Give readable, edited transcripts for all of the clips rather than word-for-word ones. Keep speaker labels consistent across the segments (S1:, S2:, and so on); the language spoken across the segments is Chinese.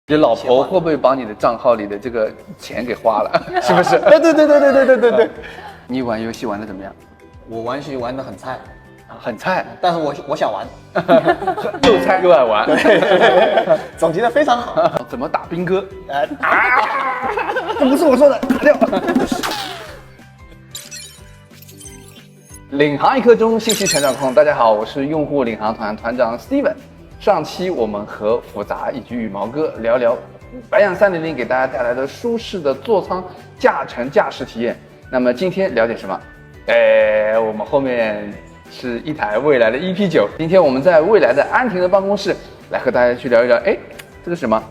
S1: 你老婆会不会把你的账号里的这个钱给花了？是不是？
S2: 对。
S1: 你玩游戏玩的怎么样？
S2: 我玩游戏玩的很菜，
S1: 很菜，
S2: 但是我想玩，
S1: 又菜又爱玩。
S2: 对，总结的非常好。
S1: 怎么打兵哥？
S2: 这不是我说的，打掉。
S1: 领航一刻钟，信息成长控。大家好，我是用户领航团团长 Steven。上期我们和复杂以及羽毛哥聊聊白羊300给大家带来的舒适的座舱驾乘驾驶体验。那么今天了解什么？我们后面是一台蔚来的 EP9。今天我们在蔚来的安亭的办公室来和大家去聊一聊，这是什么？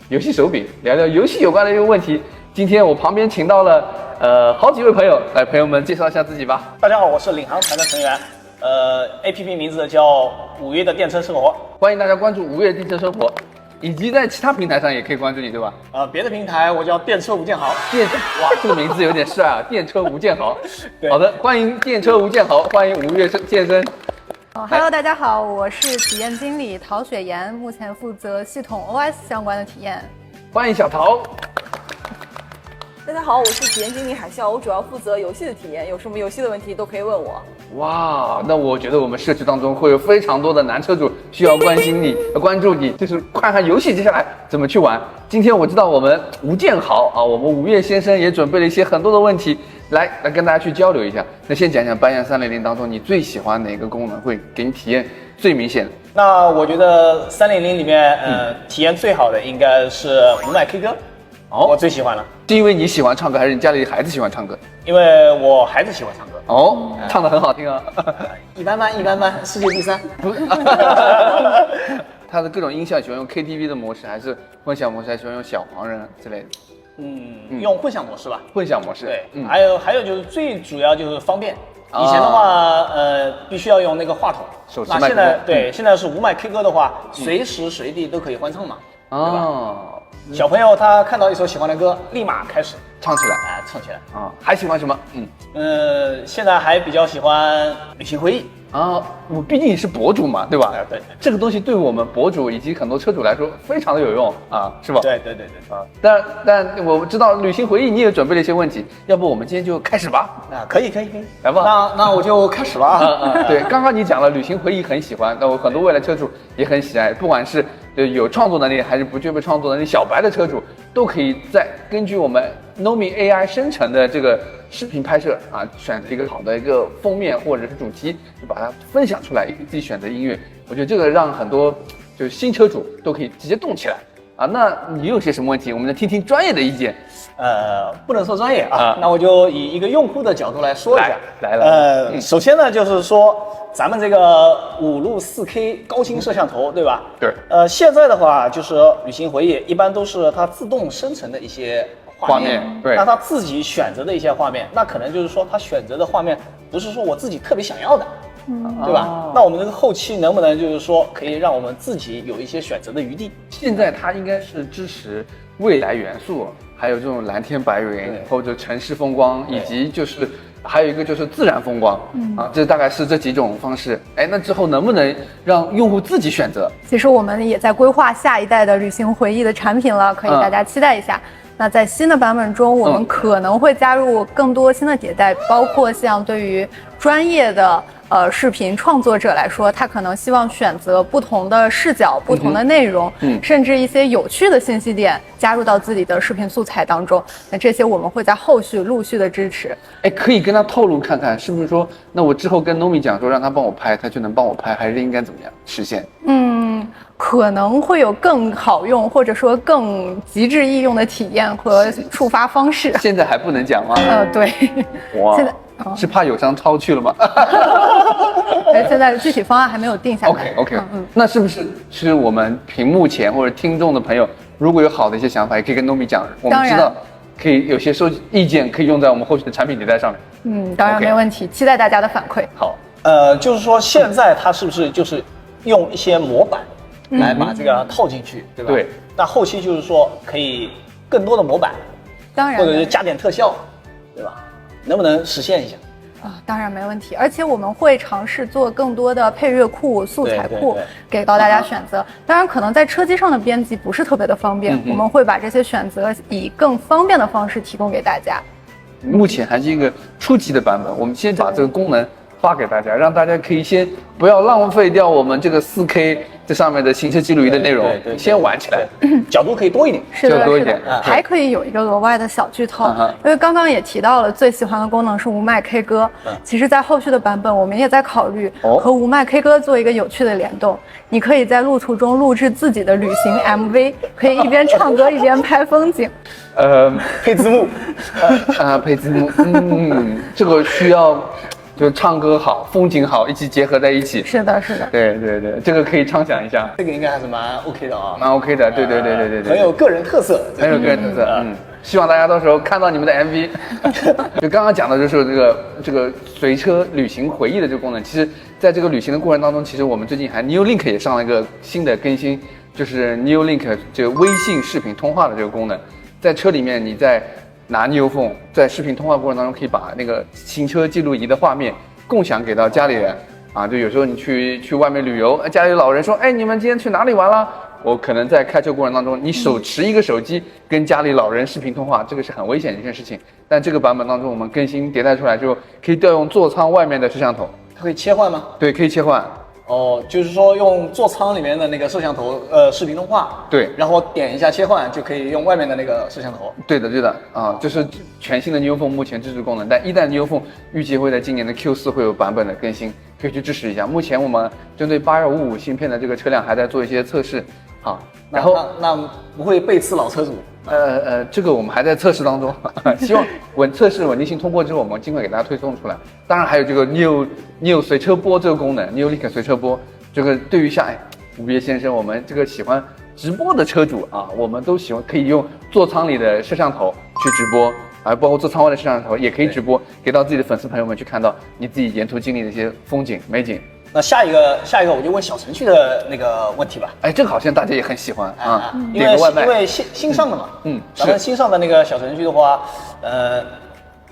S1: 游戏手柄，聊聊游戏有关的一个问题。今天我旁边请到了好几位朋友，来，朋友们介绍一下自己吧。
S2: 大家好，我是领航团的成员，APP 名字叫5月的电车生活，
S1: 欢迎大家关注5月电车生活，以及在其他平台上也可以关注你，对吧？
S2: 别的平台我叫电车吴建豪。
S1: 哇，这个名字有点帅啊，电车吴建豪。好的，欢迎电车吴建豪，欢迎5月健身。
S3: Hello， 大家好，我是体验经理陶雪妍，目前负责系统 OS 相关的体验。
S1: 欢迎小陶。
S4: 大家好，我是体验经理海啸，我主要负责游戏的体验，有什么游戏的问题都可以问我。
S1: 哇，那我觉得我们社区当中会有非常多的男车主需要关心你、关注你，就是看看游戏接下来怎么去玩。今天我知道我们吴建豪啊，我们5月先生也准备了一些很多的问题来跟大家去交流一下。那先讲讲白羊300当中你最喜欢哪个功能会给你体验最明显的？
S2: 那我觉得300里面，体验最好的应该是五麦 K 歌。我最喜欢了。
S1: 是因为你喜欢唱歌，还是你家里孩子喜欢唱歌？
S2: 因为我孩子喜欢唱歌。
S1: 唱得很好听啊。
S2: 一般般，世界第3。
S1: 它的各种音效喜欢用 KTV 的模式，还是混响模式，还喜欢用小黄人之类的？
S2: 用混响模式吧。
S1: 混响模式。
S2: 对，还有就是最主要就是方便。以前的话，必须要用那个话筒。
S1: 手持麦克风。
S2: 那现在现在是五麦 K 歌的话，随时随地都可以欢唱嘛，对吧？小朋友他看到一首喜欢的歌，立马开始
S1: 唱起来，
S2: 唱起来
S1: 啊！还喜欢什么？
S2: 现在还比较喜欢旅行回忆
S1: 啊。我毕竟是博主嘛，对吧？
S2: 对，
S1: 这个东西对我们博主以及很多车主来说非常的有用啊，是吧？
S2: 对
S1: 啊。但我知道旅行回忆你也准备了一些问题，要不我们今天就开始吧？
S2: 可以，
S1: 来吧。
S2: 那我就开始吧。
S1: 对，刚刚你讲了旅行回忆很喜欢，那我很多未来车主也很喜爱，不管是有创作能力还是不具备创作能力，小白的车主都可以根据我们 Nomi AI 生成的这个视频拍摄啊，选择一个好的一个封面或者是主题，就把它分享出来，自己选择音乐。我觉得这个让很多就是新车主都可以直接动起来啊。那你有些什么问题？我们来听听专业的意见。
S2: 不能说专业啊，那我就以一个用户的角度来说一下。
S1: 来了。
S2: 首先呢，就是说咱们这个5路4K 高清摄像头，对吧？
S1: 对。
S2: 现在的话，就是旅行回忆一般都是它自动生成的一些画面。
S1: 对。
S2: 那它自己选择的一些画面，那可能就是说它选择的画面不是说我自己特别想要的，对吧？那我们这个后期能不能就是说可以让我们自己有一些选择的余地？
S1: 现在它应该是支持未来元素，还有这种蓝天白云或者城市风光，以及就是还有一个就是自然风光这大概是这几种方式。那之后能不能让用户自己选择？
S3: 其实我们也在规划下一代的旅行回忆的产品了，可以大家期待一下。那在新的版本中，我们可能会加入更多新的迭代，包括像对于专业的视频创作者来说，他可能希望选择不同的视角、不同的内容，甚至一些有趣的信息点加入到自己的视频素材当中。那这些我们会在后续陆续的支持。
S1: 可以跟他透露看看，是不是说，那我之后跟 Nomi 讲说让他帮我拍，他就能帮我拍，还是应该怎么样实现？
S3: 可能会有更好用，或者说更极致易用的体验和触发方式。
S1: 现在还不能讲吗？
S3: 对。
S1: 哇，现在是怕有伤超去了吗？
S3: 现在具体方案还没有定下来。
S1: OK，那是不是我们屏幕前或者听众的朋友，如果有好的一些想法，也可以跟 Nomi 讲，我们知道可以有些收集意见，可以用在我们后续的产品迭代上面。
S3: 当然没问题，期待大家的反馈。
S1: 好，
S2: 就是说现在它是不是就是用一些模板来把这个套进去，对吧？
S1: 对。
S2: 那后期就是说可以更多的模板，
S3: 当然，
S2: 或者是加点特效，对吧？能不能实现一下？
S3: 当然没问题，而且我们会尝试做更多的配乐库、素材库给到大家选择。当然，可能在车机上的编辑不是特别的方便，我们会把这些选择以更方便的方式提供给大家。
S1: 目前还是一个初级的版本，我们先把这个功能发给大家，让大家可以先不要浪费掉我们这个4K 这上面的行车记录仪的内容，先玩起来，
S2: 角度可以多一点，
S3: 是的，是的，还可以有一个额外的小剧透，因为刚刚也提到了最喜欢的功能是无麦 K 歌，其实在后续的版本我们也在考虑和无麦 K 歌做一个有趣的联动，你可以在路途中录制自己的旅行 MV， 可以一边唱歌一边拍风景，
S2: 配字幕，
S1: 配字幕，这个需要。就唱歌好，风景好，一起结合在一起。
S3: 是的，是的。
S1: 对对对，这个可以畅想一下。
S2: 这个应该还是蛮 OK 的啊，
S1: 蛮 OK 的。对对对对对对，
S2: 很有个人特色，
S1: 很有个人特色。希望大家到时候看到你们的 MV。就刚刚讲的就是这个随车旅行回忆的这个功能。其实，在这个旅行的过程当中，其实我们最近还 New Link 也上了一个新的更新，就是 New Link 这个微信视频通话的这个功能，在车里面你在。拿 Neo Phone 在视频通话过程当中，可以把那个行车记录仪的画面共享给到家里人啊。就有时候你去外面旅游，家里老人说，哎，你们今天去哪里玩了？我可能在开车过程当中，你手持一个手机跟家里老人视频通话，这个是很危险的一件事情。但这个版本当中，我们更新迭代出来之后，可以调用座舱外面的摄像头。
S2: 它可以切换吗？
S1: 对，可以切换。
S2: 哦，就是说用座舱里面的那个摄像头，视频通话，
S1: 对，
S2: 然后点一下切换就可以用外面的那个摄像头。
S1: 对的，对的，啊，就是全新的 Neo Phone 目前支持功能，但一旦 Neo Phone 预计会在今年的 Q4会有版本的更新，可以去支持一下。目前我们针对8255芯片的这个车辆还在做一些测试，好，然后
S2: 那不会背刺老车主。
S1: 这个我们还在测试当中，希望测试稳定性通过之后，我们尽快给大家推送出来。当然还有这个 Neo 随车播这个功能 ，Neo Link 随车播，这个对于像吴越先生，我们这个喜欢直播的车主啊，我们都喜欢可以用座舱里的摄像头去直播，包括座舱外的摄像头也可以直播，给到自己的粉丝朋友们去看到你自己沿途经历的一些风景美景。
S2: 那下一个我就问小程序的那个问题吧。
S1: 这个好像大家也很喜欢啊，
S2: 因为新上的嘛，咱们新上的那个小程序的话，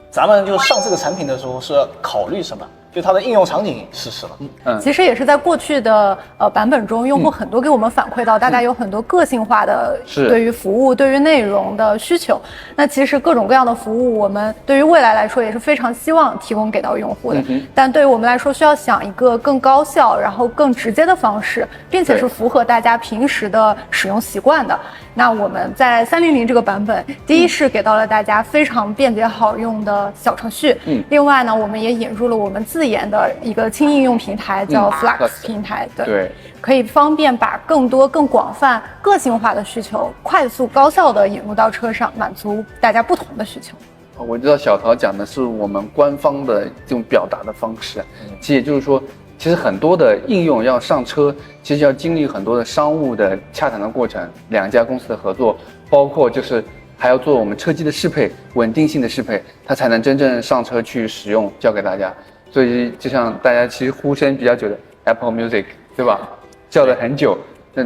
S2: 咱们就上这个产品的时候是考虑什么？就它的应用场景是什么？
S3: 其实也是在过去的版本中，用户很多给我们反馈到，大家有很多个性化的对于服务、对于内容的需求。那其实各种各样的服务，我们对于未来来说也是非常希望提供给到用户的。但对于我们来说，需要想一个更高效、然后更直接的方式，并且是符合大家平时的使用习惯的。那我们在300这个版本，第一是给到了大家非常便捷好用的小程序，另外呢，我们也引入了我们自研的一个轻应用平台，叫 Flux 平台，对，可以方便把更多、更广泛、个性化的需求，快速高效的引入到车上，满足大家不同的需求。
S1: 我知道小陶讲的是我们官方的这种表达的方式，其实也就是说，其实很多的应用要上车，其实要经历很多的商务的洽谈的过程，两家公司的合作，包括就是还要做我们车机的适配，稳定性的适配，它才能真正上车去使用，交给大家。所以就像大家其实呼声比较久的 Apple Music， 对吧？叫了很久，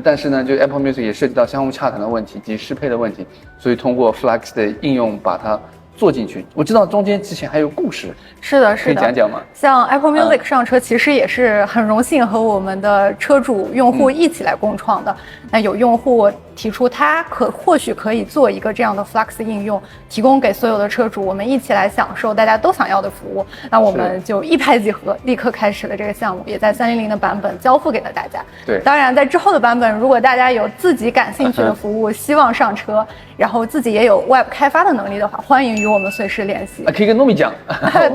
S1: 但是呢，就 Apple Music 也涉及到相互洽谈的问题及适配的问题，所以通过 Flux 的应用把它做进去。我知道中间之前还有故事，
S3: 是的，是的，
S1: 可以讲讲吗？
S3: 像 Apple Music 上车，其实也是很荣幸和我们的车主用户一起来共创的。那有用户提出他或许可以做一个这样的 Flux 应用，提供给所有的车主，我们一起来享受大家都想要的服务。那我们就一拍即合，立刻开始了这个项目，也在300的版本交付给了大家。
S1: 对，
S3: 当然在之后的版本，如果大家有自己感兴趣的服务，希望上车，然后自己也有 Web 开发的能力的话，欢迎与我们随时联系。
S1: 可以跟糯米讲。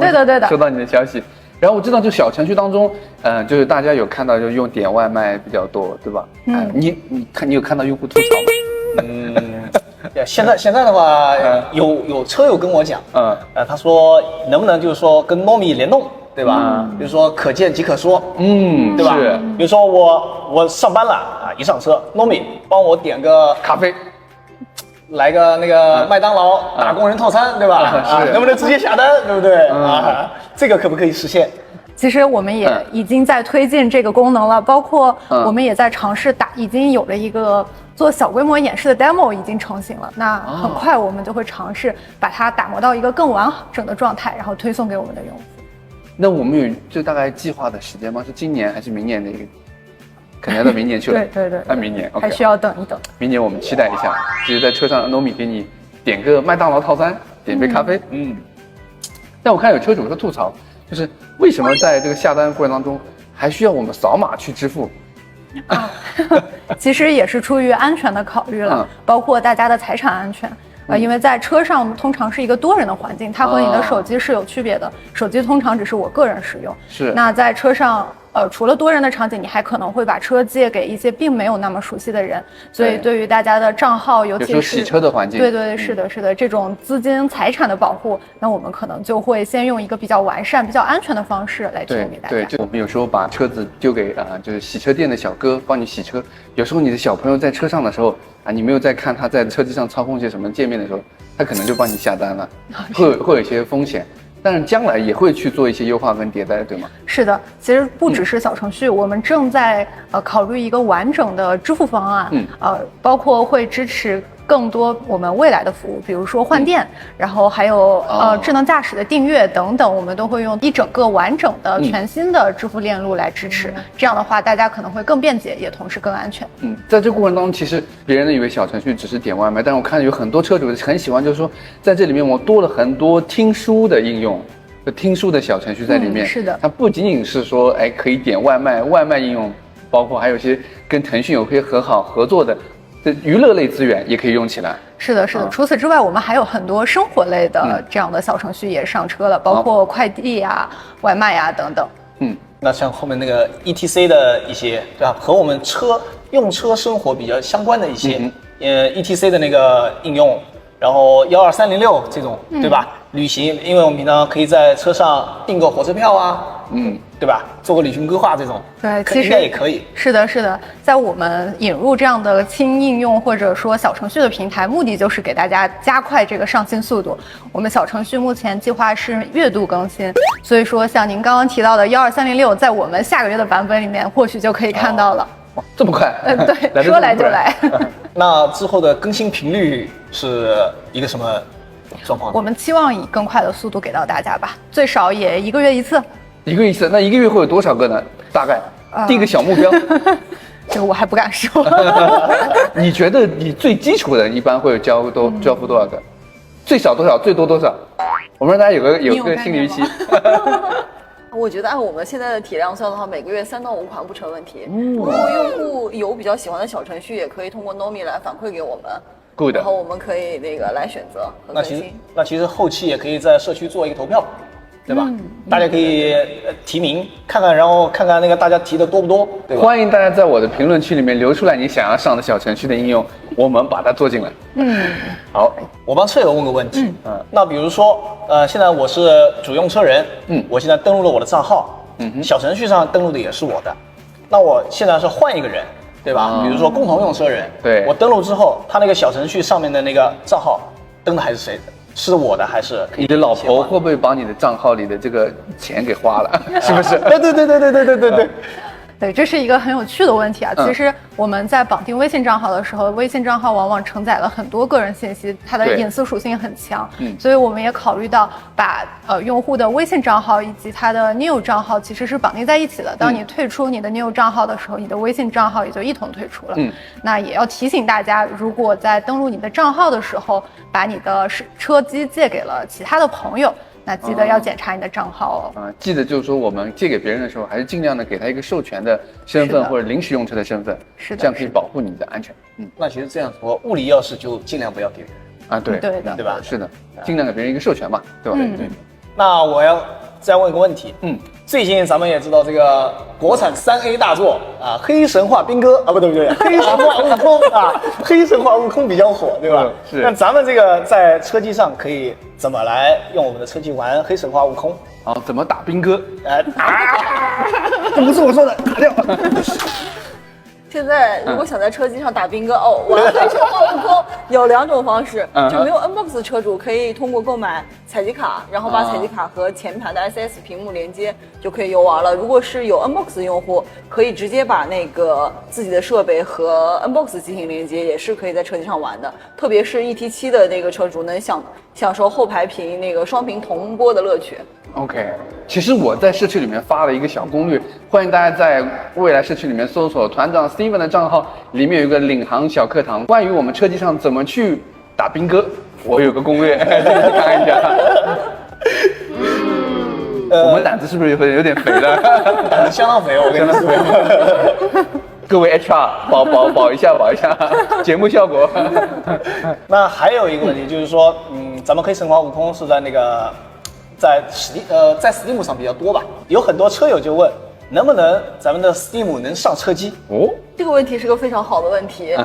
S3: 对的，对的。
S1: 收到你的消息。然后我知道，就小程序当中，就是大家有看到就用点外卖比较多，对吧？你有看到用户吐槽吗？
S2: 现在的话，有车友跟我讲，他说能不能就是说跟糯米联动，对吧？比如说可见即可说，对吧？是。比如说我上班了啊，一上车，糯米帮我点个
S1: 咖啡。
S2: 来个那个麦当劳打工人套餐，对吧？能不能直接下单，对不对？这个可不可以实现？
S3: 其实我们也已经在推进这个功能了，包括我们也在尝试已经有了一个做小规模演示的 demo 已经成型了。那很快我们就会尝试把它打磨到一个更完整的状态，然后推送给我们的用户。
S1: 那我们有就大概计划的时间吗？是今年还是明年的一个？可能要到明年去了。
S3: 对，
S1: 那明年
S3: 还需要等一等。
S1: 明年我们期待一下，就是在车上 Nomi 给你点个麦当劳套餐，点杯咖啡。但我看有车主在吐槽，就是为什么在这个下单过程当中还需要我们扫码去支付？
S3: 其实也是出于安全的考虑了，包括大家的财产安全。因为在车上通常是一个多人的环境，它和你的手机是有区别的。手机通常只是我个人使用，
S1: 是。
S3: 那在车上，除了多人的场景，你还可能会把车借给一些并没有那么熟悉的人，所以对于大家的账号，尤其是
S1: 洗车的环境，
S3: 对，是的，这种资金财产的保护，那我们可能就会先用一个比较完善、比较安全的方式来提供给大家。
S1: 对，就我们有时候把车子丢给就是洗车店的小哥帮你洗车，有时候你的小朋友在车上的时候你没有在看他在车机上操控些什么界面的时候，他可能就帮你下单了，会有一些风险。但是将来也会去做一些优化跟迭代，对吗？
S3: 是的，其实不只是小程序，我们正在考虑一个完整的支付方案，包括会支持更多我们未来的服务，比如说换电，然后还有智能驾驶的订阅等等，我们都会用一整个完整的全新的支付链路来支持。这样的话，大家可能会更便捷，也同时更安全。
S1: 在这个过程当中，其实别人以为小程序只是点外卖，但是我看有很多车主很喜欢，就是说在这里面我多了很多听书的应用。听书的小程序在里面，
S3: 是的，
S1: 它不仅仅是说可以点外卖应用，包括还有一些跟腾讯有可以很好合作的娱乐类资源也可以用起来。
S3: 是的。除此之外，我们还有很多生活类的这样的小程序也上车了，包括快递呀、外卖呀等等。
S2: 那像后面那个 ETC 的一些，对吧？和我们用车生活比较相关的一些，ETC 的那个应用，然后12306这种，对吧？旅行，因为我们平常可以在车上订个火车票啊，对吧？做个旅行规划这种，
S3: 对，其实
S2: 应该也可以。
S3: 是的，在我们引入这样的轻应用或者说小程序的平台，目的就是给大家加快这个上新速度。我们小程序目前计划是月度更新，所以说像您刚刚提到的12306，在我们下个月的版本里面或许就可以看到了。
S1: 哇，这么快？
S3: 对，说来就来。
S2: 那之后的更新频率是一个什么状况？
S3: 我们期望以更快的速度给到大家吧，最少也1个月一次。1个月一次，
S1: 那1个月会有多少个呢？大概定个小目标。
S3: 这个我还不敢说。
S1: 你觉得你最基础的一般会交付多少个？最少多少？最多多少？我们让大家有个心理预期。
S4: 我觉得按我们现在的体量算的话，每个月3到5款不成问题。如果用户有比较喜欢的小程序，也可以通过 Nomi 来反馈给我们。
S1: Good。
S4: 然后我们可以来选择和更新。
S2: 那其实后期也可以在社区做一个投票，对吧？大家可以提名看看，然后看看那个大家提的多不多，对吧？
S1: 欢迎大家在我的评论区里面留出来你想要上的小程序的应用，我们把它做进来。好，
S2: 我帮车友问个问题。那比如说，现在我是主用车人，我现在登录了我的账号，小程序上登录的也是我的，那我现在是换一个人，对吧？比如说共同用车人，
S1: 对，
S2: 我登录之后，他那个小程序上面的那个账号登的还是谁的？是我的还是
S1: 你的老婆会不会把你的账号里的这个钱给花了？是不是？
S2: 对。
S3: 对，这是一个很有趣的问题啊。其实我们在绑定微信账号的时候，微信账号往往承载了很多个人信息，它的隐私属性很强。所以我们也考虑到把用户的微信账号以及他的 New 账号其实是绑定在一起的。当你退出你的 New 账号的时候，你的微信账号也就一同退出了。那也要提醒大家，如果在登录你的账号的时候，把你的车机借给了其他的朋友，那记得要检查你的账号哦。
S1: 记得就是说我们借给别人的时候，还是尽量的给他一个授权的身份或者临时用车的身份，这样可以保护你的安全。
S2: 那其实这样说，物理钥匙就尽量不要给人
S1: 啊，对
S2: 吧？
S1: 是的，尽量给别人一个授权嘛，对吧？对。
S2: 那我要再问一个问题，最近咱们也知道这个国产3A 大作啊，黑神话兵哥啊，不对，黑神话悟空啊，黑神话悟空比较火，对吧？
S1: 是。
S2: 那咱们这个在车机上可以怎么来用我们的车机玩黑神话悟空？
S1: 怎么打兵哥？这不是我说的，打掉。
S4: 现在如果想在车机上打兵哥玩黑神话悟空，有2种方式，就没有 Nbox 的车主可以通过购买采集卡，然后把采集卡和前排的 SS 屏幕连接，就可以游玩了。如果是有 Nbox 的用户，可以直接把那个自己的设备和 Nbox 进行连接，也是可以在车机上玩的。特别是 ET7的那个车主能享受后排屏那个双屏同播的乐趣。
S1: OK， 其实我在社区里面发了一个小攻略，欢迎大家在未来社区里面搜索团长 Steven 的账号，里面有一个领航小课堂，关于我们车机上怎么去打兵哥，我有个攻略，大家看一下。我们胆子是不是有点肥了？
S2: 胆子相当肥，我跟你说。
S1: 各位 HR 保一下，节目效果。
S2: 那还有一个问题就是说，咱们黑神话悟空是在那个在Steam 上比较多吧？有很多车友就问，能不能咱们的 Steam 能上车机？
S1: 哦，
S4: 这个问题是个非常好的问题。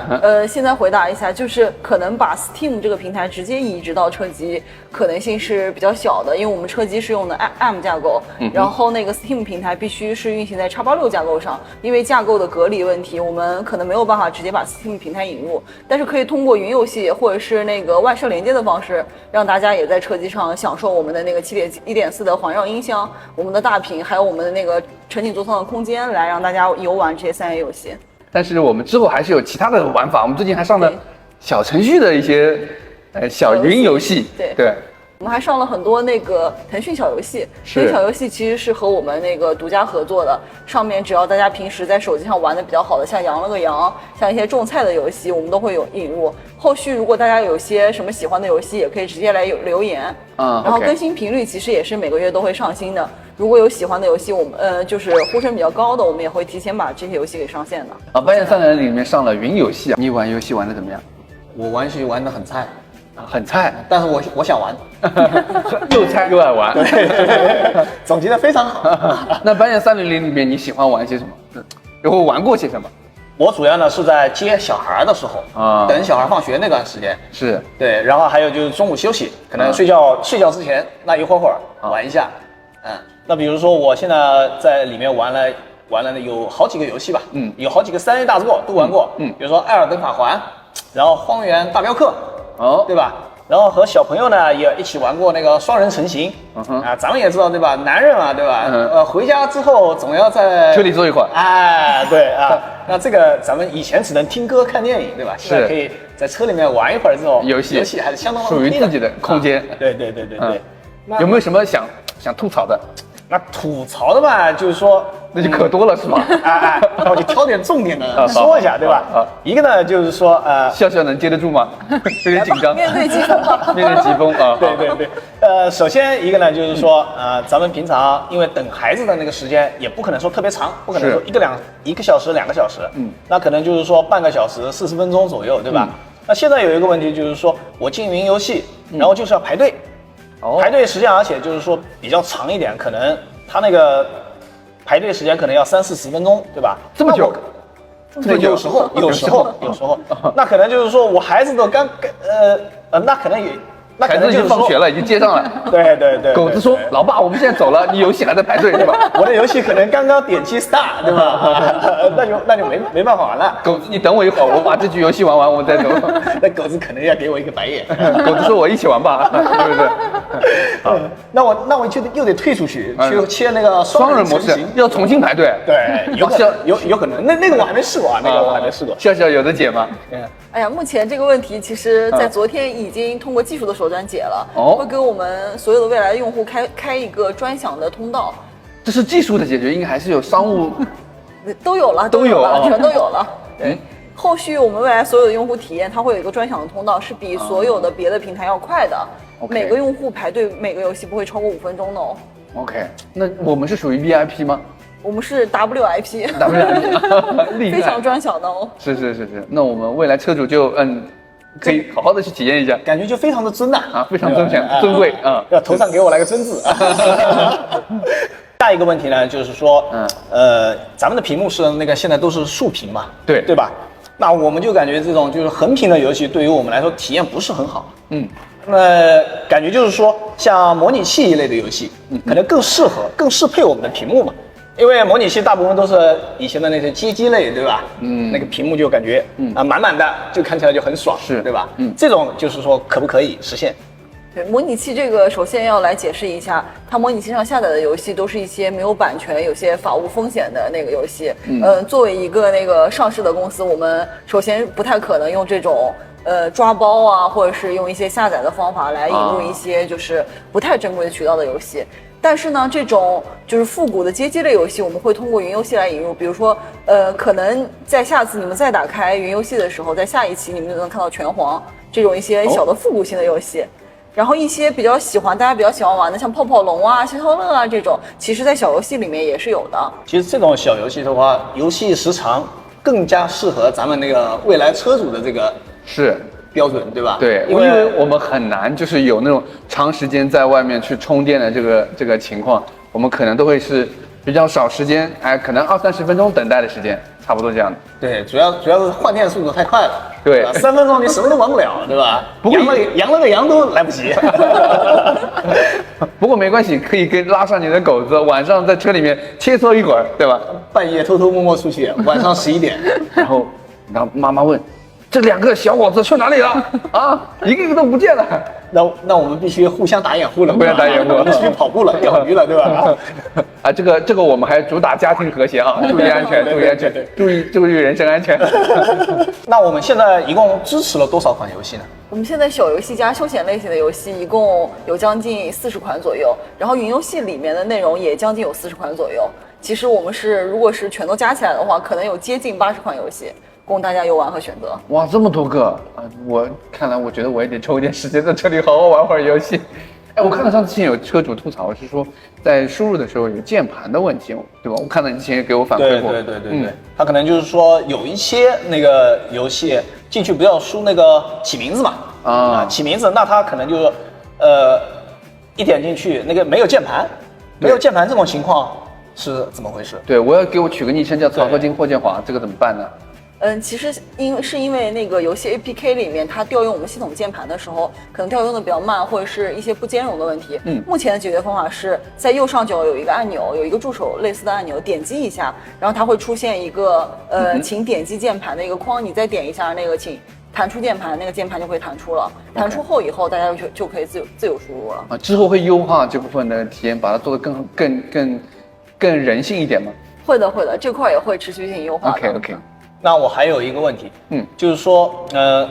S4: 现在回答一下，就是可能把 Steam 这个平台直接移植到车机，可能性是比较小的，因为我们车机是用的 ARM 架构，然后那个 Steam 平台必须是运行在 X86 架构上，因为架构的隔离问题，我们可能没有办法直接把 Steam 平台引入，但是可以通过云游戏或者是那个外设连接的方式，让大家也在车机上享受我们的那个1.4的环绕音箱，我们的大屏，还有我们的那个沉浸座舱的空间，来让大家游玩这些3A 游戏。
S1: 但是我们之后还是有其他的玩法，我们最近还上了小程序的一些小云游戏，对。
S4: 我们还上了很多那个腾讯小游戏，腾讯小游戏其实是和我们那个独家合作的，上面只要大家平时在手机上玩的比较好的，像羊了个羊，像一些种菜的游戏，我们都会有引入。后续如果大家有些什么喜欢的游戏，也可以直接来留言，然后更新频率其实也是每个月都会上新的。如果有喜欢的游戏，我们就是呼声比较高的，我们也会提前把这些游戏给上线的。
S1: 啊，半夜3人里面上了云游戏，你玩游戏玩的怎么样？
S2: 我玩游戏玩的很菜。
S1: 很菜，
S2: 但是我想玩，
S1: 又菜又爱玩，
S2: 对，总结的非常好。
S1: 那半夜300里面你喜欢玩些什么？然后玩过些什么？
S2: 我主要呢是在接小孩的时候等小孩放学那段时间
S1: 是
S2: 对，然后还有就是中午休息，可能睡觉之前那一会儿玩一下，那比如说我现在在里面玩了有好几个游戏吧，有好几个3A 大作都玩过，比如说《艾尔登法环》，然后《荒原大镖客》。对吧？然后和小朋友呢也一起玩过那个双人成行，咱们也知道对吧？男人嘛对吧？回家之后总要在
S1: 车里坐一会儿，
S2: 对啊，那这个咱们以前只能听歌看电影对吧？现在可以在车里面玩一会儿这种游戏还是相当
S1: 属于自己的空间。
S2: 对，
S1: 有没有什么想吐槽的？
S2: 那吐槽的嘛，就是说
S1: 那就可多了是吧？
S2: 那我就挑点重点的说一下，对吧？一个呢就是说
S1: 笑能接得住吗？有点紧张。
S4: 面对疾风吧。
S1: 面对疾风啊。
S2: 对。首先一个呢就是说咱们平常因为等孩子的那个时间也不可能说特别长，不可能说1个小时2个小时，那可能就是说半个小时40分钟左右，对吧？那现在有一个问题就是说我进云游戏，然后就是要排队。排队时间，而且就是说比较长一点，可能他那个排队时间可能要30-40分钟，对吧？
S1: 这么久？
S2: 对，有时候，那可能就是说我孩子都那可能也。
S1: 孩子已经放学了，已经接上了。
S2: 对。
S1: 狗子说：“老爸，我们现在走了，你游戏还在排队，对吧？”
S2: 我的游戏可能刚刚点击 Start， 对吧？那就没办法玩了。
S1: 狗子，你等我一会儿，我把这局游戏玩完，我再走。
S2: 那狗子可能要给我一个白眼。
S1: 狗子说：“我一起玩吧，对不对？”
S2: 那我就又得退出去，去切那个
S1: 双人模式，要重新排队。
S2: 对，有可能。那个我还没试过，笑
S1: 有的解吗？
S4: 哎呀，目前这个问题其实在昨天已经通过技术的手段解了，会给我们所有的未来的用户开一个专享的通道。
S1: 这是技术的解决，应该还是有商务
S4: 都有了，全都有了。对，后续我们未来所有的用户体验，它会有一个专享的通道，是比所有的别的平台要快的。每个用户排队每个游戏不会超过5分钟的哦。
S1: OK， 那我们是属于 VIP 吗？
S4: 我们是 WIP， 非常专享的哦。
S1: 是，那我们未来车主就可以好好的去体验一下，
S2: 感觉就非常的尊
S1: 非常尊贵
S2: 要头上给我来个尊字。下一个问题呢，就是说，咱们的屏幕是那个现在都是竖屏嘛，对吧？那我们就感觉这种就是横屏的游戏对于我们来说体验不是很好。那感觉就是说，像模拟器一类的游戏，可能更适配我们的屏幕嘛。因为模拟器大部分都是以前的那些街机类，对吧？那个屏幕就感觉满满的，就看起来就很爽，对吧？这种就是说可不可以实现？
S4: 对，模拟器这个首先要来解释一下，它模拟器上下载的游戏都是一些没有版权、有些法务风险的那个游戏。作为一个那个上市的公司，我们首先不太可能用这种抓包啊，或者是用一些下载的方法来引入一些就是不太正规的渠道的游戏。但是呢，这种就是复古的街机类游戏，我们会通过云游戏来引入。比如说，可能在下次你们再打开云游戏的时候，在下一期你们就能看到拳皇这种一些小的复古性的游戏。然后一些大家比较喜欢玩的，像泡泡龙啊、消消乐啊这种，其实在小游戏里面也是有的。
S2: 其实这种小游戏的话，游戏时长更加适合咱们那个未来车主的这个标准，对吧？
S1: 对，因为我们很难就是有那种长时间在外面去充电的这个情况，我们可能都会是比较少时间，可能20-30分钟等待的时间，差不多这样的。
S2: 对，主要是换电速度太快了。
S1: 对
S2: ，3分钟你什么都玩不了，对吧？养了个羊都来不及。
S1: 不过没关系，可以拉上你的狗子，晚上在车里面切磋一会儿，对吧？
S2: 半夜偷偷摸摸出去，晚上11点，
S1: 然后妈妈问。这2个小伙子去哪里了？啊，一个都不见了。
S2: 那我们必须互相打掩护了，
S1: 互相打掩护，
S2: 必须跑步了，钓鱼了，对吧？
S1: 啊，这个我们还主打家庭和谐啊，注意安全，注意安全，注意人身安全。
S2: 那我们现在一共支持了多少款游戏呢？
S4: 我们现在小游戏加休闲类型的游戏一共有将近40款左右，然后云游戏里面的内容也将近有40款左右。其实我们如果是全都加起来的话，可能有接近80款游戏供大家游玩和选择。
S1: 哇，这么多个啊！看来我觉得我也得抽一点时间在这里好好玩会儿游戏。我看到上次之前有车主吐槽是说，在输入的时候有键盘的问题，对吧？我看到你之前也给我反馈过。
S2: 对，他可能就是说有一些那个游戏进去不要输那个起名字嘛，起名字，那他可能就是一点进去那个没有键盘，这种情况是怎么回事？
S1: 对，我要给我取个昵称叫曹和金霍建华，这个怎么办呢？
S4: 其实因为那个游戏 APK 里面它调用我们系统键盘的时候，可能调用的比较慢，或者是一些不兼容的问题。目前的解决方法是在右上角有一个按钮，有一个助手类似的按钮，点击一下，然后它会出现一个请点击键盘的一个框，你再点一下那个请弹出键盘，那个键盘就会弹出了。弹出后以后，大家就可以自由输入了。
S1: 之后会优化这部分的体验，把它做得更人性一点吗？
S4: 会的，这块也会持续进行优化的。
S1: OK。
S2: 那我还有一个问题，就是说，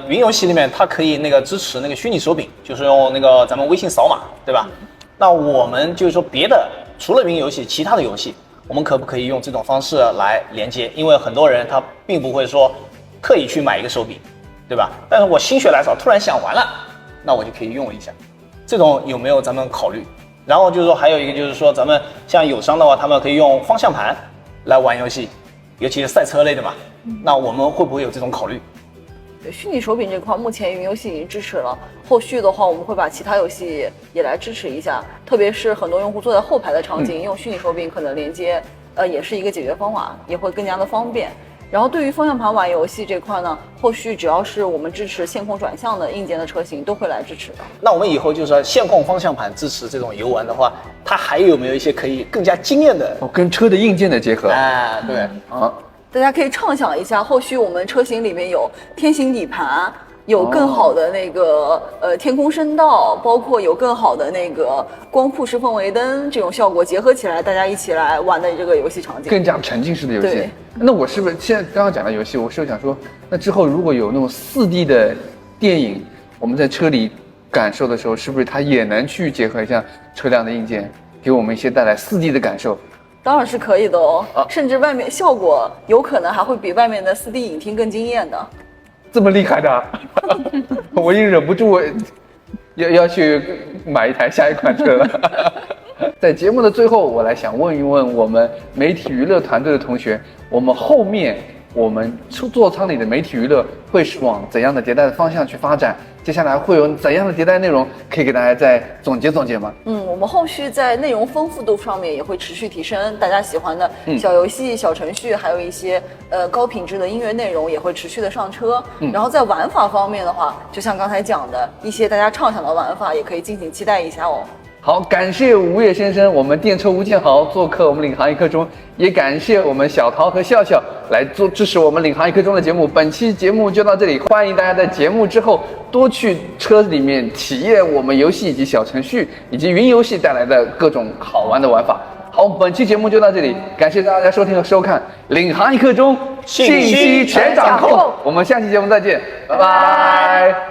S2: 云游戏里面它可以那个支持那个虚拟手柄，就是用那个咱们微信扫码，对吧？那我们就是说别的除了云游戏，其他的游戏，我们可不可以用这种方式来连接？因为很多人他并不会说刻意去买一个手柄，对吧？但是我心血来潮突然想玩了，那我就可以用一下，这种有没有咱们考虑？然后就是说还有一个就是说，咱们像友商的话，他们可以用方向盘来玩游戏，尤其是赛车类的嘛。那我们会不会有这种考虑？
S4: 对，虚拟手柄这块，目前云游戏已经支持了。后续的话，我们会把其他游戏也来支持一下，特别是很多用户坐在后排的场景，用虚拟手柄可能连接，也是一个解决方法，也会更加的方便。然后对于方向盘玩游戏这块呢，后续只要是我们支持线控转向的硬件的车型，都会来支持的。
S2: 那我们以后就是说线控方向盘支持这种游玩的话，它还有没有一些可以更加惊艳的？
S1: 跟车的硬件的结合。
S2: 对
S4: 大家可以畅想一下，后续我们车型里面有天行底盘，有更好的那个天空声道，包括有更好的那个光铺式氛围灯这种效果结合起来，大家一起来玩的这个游戏场景，
S1: 更加沉浸式的游戏。
S4: 对，
S1: 那我是不是现在刚刚讲的游戏，我是想说，那之后如果有那种4D 的电影，我们在车里感受的时候，是不是它也能去结合一下车辆的硬件，给我们一些带来4D 的感受？
S4: 当然是可以的哦，甚至外面效果有可能还会比外面的4D 影厅更惊艳的。
S1: 这么厉害的，我已经忍不住要去买一台下一款车了。在节目的最后，我来想问一问我们媒体娱乐团队的同学，我们后面我们座舱里的媒体娱乐会是往怎样的迭代的方向去发展？接下来会有怎样的迭代内容？可以给大家再总结总结吗？
S4: 我们后续在内容丰富度上面也会持续提升，大家喜欢的小游戏、小程序，还有一些高品质的音乐内容也会持续的上车。然后在玩法方面的话，就像刚才讲的一些大家畅想的玩法，也可以敬请期待一下哦。
S1: 好，感谢吴越先生，我们电车吴建豪做客我们领航一刻钟，也感谢我们小陶和笑笑来支持我们领航一刻钟的节目。本期节目就到这里，欢迎大家在节目之后多去车里面体验我们游戏以及小程序以及云游戏带来的各种好玩的玩法。好，本期节目就到这里，感谢大家收听和收看领航一刻钟，信息全掌控。我们下期节目再见，拜拜。